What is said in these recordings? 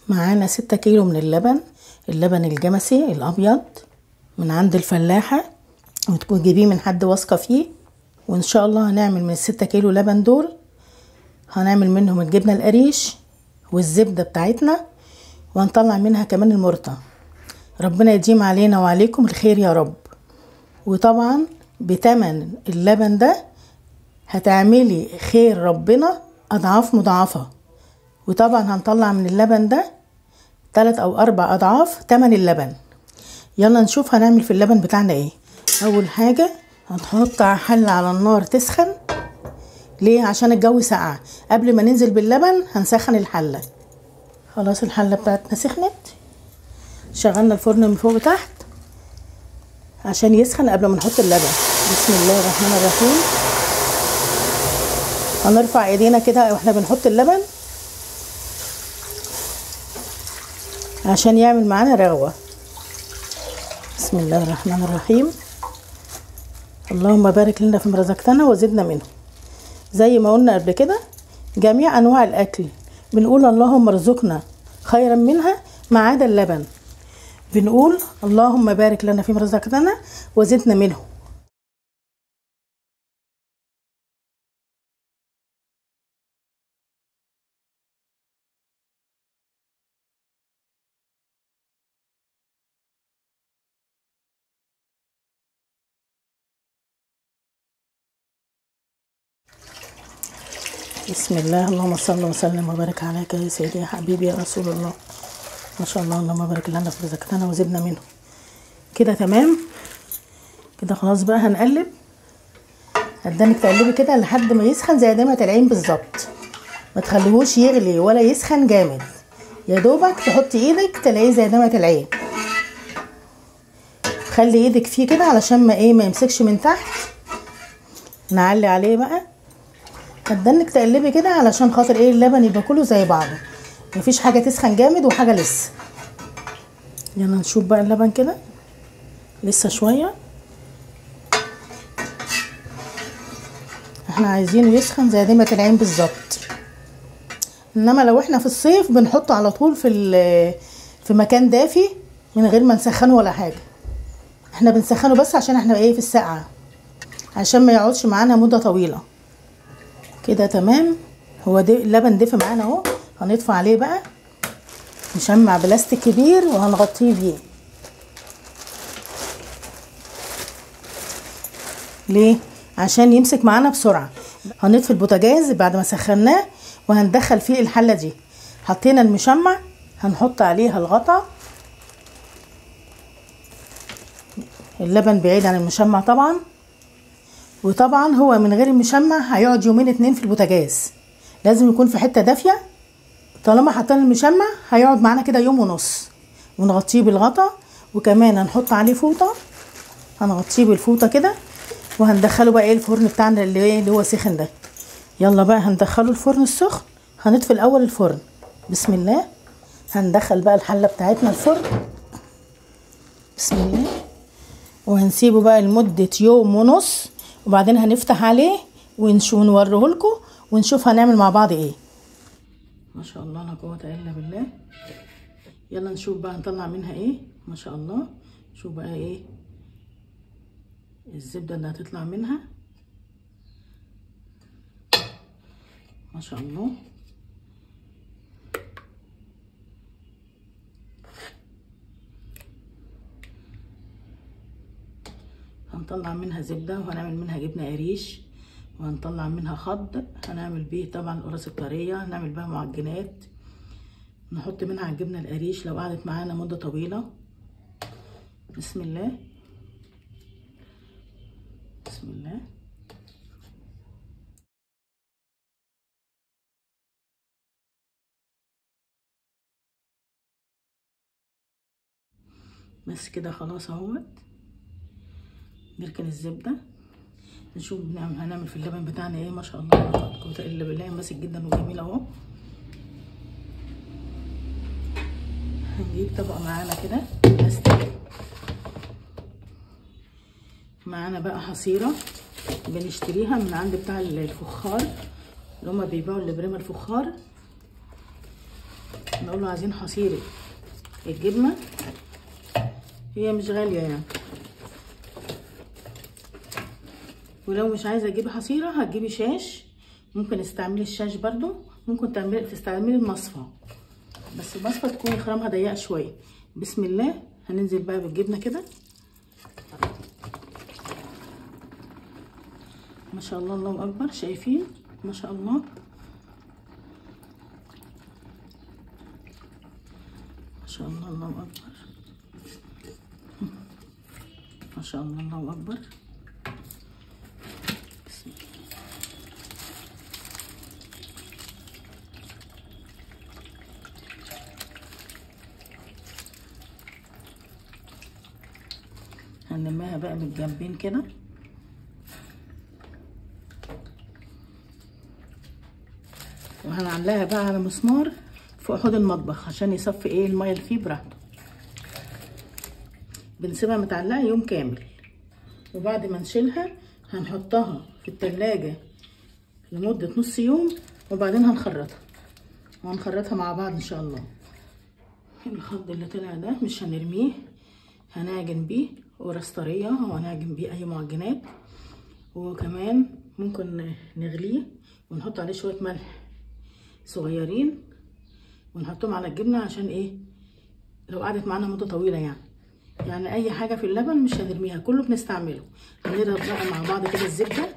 معانا 6 كيلو من اللبن الجمسي الابيض من عند الفلاحة، وتكون جيبيه من حد واثقة فيه. وان شاء الله هنعمل من 6 كيلو لبن دول، هنعمل منهم الجبنة القريش والزبدة بتاعتنا، وهنطلع منها كمان المرطة. ربنا يديم علينا وعليكم الخير يا رب. وطبعا بتمن اللبن ده هتعملي خير ربنا اضعاف مضاعفة. وطبعا هنطلع من اللبن ده 3 أو 4 اضعاف تمن اللبن. يلا نشوف هنعمل في اللبن بتاعنا ايه. اول حاجة هنحط حلة على النار تسخن. ليه؟ عشان الجو ساقع. قبل ما ننزل باللبن هنسخن الحلة. خلاص الحلة بتاعتنا سخنت، شغلنا الفرن من فوق وتحت عشان يسخن قبل ما نحط اللبن. بسم الله الرحمن الرحيم. هنرفع ايدينا كده واحنا بنحط اللبن عشان يعمل معانا رغوة. بسم الله الرحمن الرحيم. اللهم بارك لنا فيما رزقتنا وزدنا منه. زي ما قلنا قبل كده جميع انواع الاكل بنقول اللهم ارزقنا خيرا منها ما عدا اللبن. بنقول اللهم بارك لنا فيما رزقتنا وزدنا منه. بسم الله. اللهم صل وسلم وبارك عليك يا سيدي يا حبيبي يا رسول الله. ما شاء الله. اللهم بارك لنا في رزقتنا وزدنا منه. كده تمام كده. خلاص بقى هنقلب. هتدانك تقلبي كده لحد ما يسخن زي دايما العين بالظبط. ما تخليهوش يغلي ولا يسخن جامد، يا دوبك تحطي ايدك تلاقيه زي دايما العين. خلي ايدك فيه كده علشان ما يمسكش من تحت. نعلي عليه بقى. هتدنك تقلبي كده علشان خاطر اللبن يبقى كله زي بعضه، مفيش حاجه تسخن جامد وحاجه لسه. يلا نشوف بقى اللبن كده لسه شويه. احنا عايزينه يسخن زي ديمة العين بالظبط. انما لو احنا في الصيف بنحطه على طول في مكان دافي من غير ما نسخنه ولا حاجه. احنا بنسخنه بس عشان احنا في الساقعه، عشان ما يقعدش معانا مده طويله. كده تمام. هو اللبن دفى معانا اهو. هنطفي عليه بقى، نشمع بلاستيك كبير وهنغطيه بيه. ليه؟ عشان يمسك معانا بسرعه. هنطفي البوتاجاز بعد ما سخناه وهندخل فيه الحله دي. حطينا المشمع، هنحط عليها الغطا. اللبن بعيد عن المشمع طبعا. وطبعا هو من غير المشمع هيقعد 2 يومين في البوتاجاز. لازم يكون في حته دافيه. طالما حطينا المشمع هيقعد معانا كده 1.5 يوم. ونغطيه بالغطا، وكمان هنحط عليه فوطه. هنغطيه بالفوطه كده وهندخله بقى الفرن بتاعنا اللي هو سخن ده. يلا بقى هندخله الفرن السخن. هنطفي الاول الفرن. بسم الله. هندخل بقى الحله بتاعتنا الفرن. بسم الله. وهنسيبه بقى لمده 1.5 يوم، وبعدين هنفتح عليه ونوريه لكم ونشوف هنعمل مع بعض ايه. ما شاء الله لا قوه الا بالله. يلا نشوف بقى هنطلع منها ايه. ما شاء الله. شوف بقى الزبده اللي هتطلع منها. ما شاء الله. هنطلع منها زبده وهنعمل منها جبنه قريش، وهنطلع منها خض هنعمل بيه طبعا القراص الطريه، هنعمل بيها معجنات. نحط منها الجبنه القريش لو قعدت معانا مده طويله. بسم الله. بسم الله. بس كده خلاص اهوت. نركن الزبده. نشوف هنعمل في اللبن بتاعنا ايه. ما شاء الله لا قوه الا بالله. ماسك جدا وجميل اهو. هنجيب طبق معانا كده بلاستيك. معانا بقى حصيره بنشتريها من عند بتاع الفخار اللي هما بيبيعوا الابريمه الفخار. نقول له عايزين حصيره الجبنه، هي مش غاليه يعني. ولو مش عايزه تجيبي حصيره هتجيبي شاش، ممكن تستعملي الشاش برضو، ممكن تستعملي المصفى، بس المصفى تكون خرامها ضيقه شويه. بسم الله. هننزل بقى بالجبنه كده. ما شاء الله، الله اكبر. شايفين؟ ما شاء الله، ما شاء الله، الله اكبر. ما شاء الله، الله اكبر. بسم الله. هنلمها بقى من الجنبين كده. وهنعلقها بقى على مسمار فوق حوض المطبخ عشان يصفي ايه الميه اللي فيه براحته. بنسيبها متعلقه يوم كامل، وبعد ما نشيلها هنحطها في التلاجة لمدة نص يوم، وبعدين هنخرطها مع بعض ان شاء الله. الخض اللي طلع ده مش هنرميه، هنعجن بيه قرص طريه، وهنعجن بيه اي معجنات، وكمان ممكن نغليه ونحط عليه شويه ملح صغيرين ونحطهم على الجبنه عشان ايه لو قعدت معانا مده طويله يعني اي حاجه في اللبن مش هنرميها، كله بنستعمله. هنضرب بقى مع بعض كده الزبده.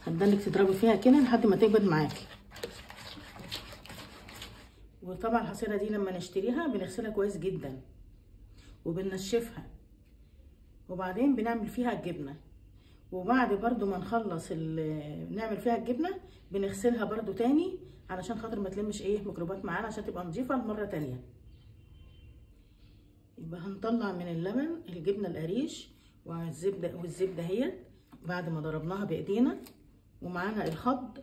هتضلك تضربي فيها كده لحد ما تكبر معاكي. وطبعا الحصيره دي لما نشتريها بنغسلها كويس جدا وبننشفها، وبعدين بنعمل فيها الجبنه. وبعد برضو ما نخلص نعمل فيها الجبنه بنغسلها برضو تاني علشان خاطر ما تلمش ميكروبات معانا، عشان تبقى نضيفه لمره تانيه. يبقى هنطلع من اللبن الجبنه القريش والزبده اهيت بعد ما ضربناها بايدينا، ومعانا الخض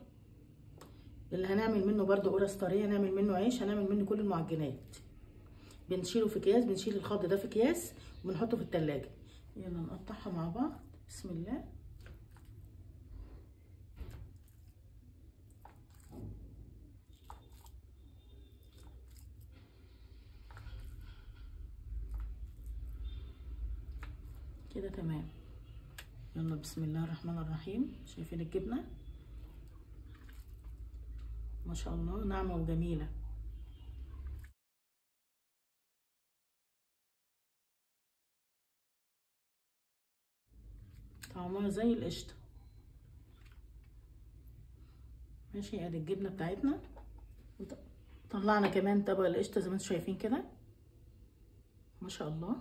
اللي هنعمل منه برضو قرص طريه، هنعمل منه عيش، هنعمل منه كل المعجنات. بنشيله في اكياس، بنشيل الخض ده في اكياس وبنحطه في التلاجة. يلا نقطعها مع بعض. بسم الله. كده تمام. يلا بسم الله الرحمن الرحيم. شايفين الجبنه ما شاء الله ناعمه وجميله. طعمها زي القشطه. ماشي. ادي الجبنه بتاعتنا. طلعنا كمان طبق القشطه زي ما انتم شايفين كده ما شاء الله.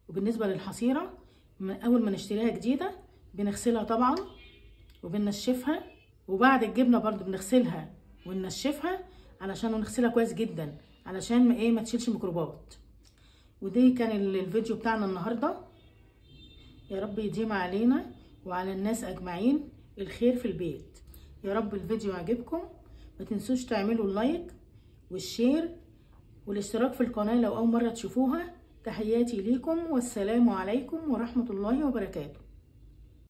وبالنسبه للحصيره، اول ما نشتريها جديده بنغسلها طبعا وبننشفها، وبعد الجبنه برضو بنغسلها وننشفها علشان نغسلها كويس جدا علشان ما تشيلش ميكروبات. ودي كان الفيديو بتاعنا النهارده. يا رب يديم علينا وعلى الناس اجمعين الخير في البيت. يا رب الفيديو عجبكم. ما تنسوش تعملوا اللايك والشير والاشتراك في القناه لو اول مره تشوفوها. تحياتي ليكم والسلام عليكم ورحمه الله وبركاته.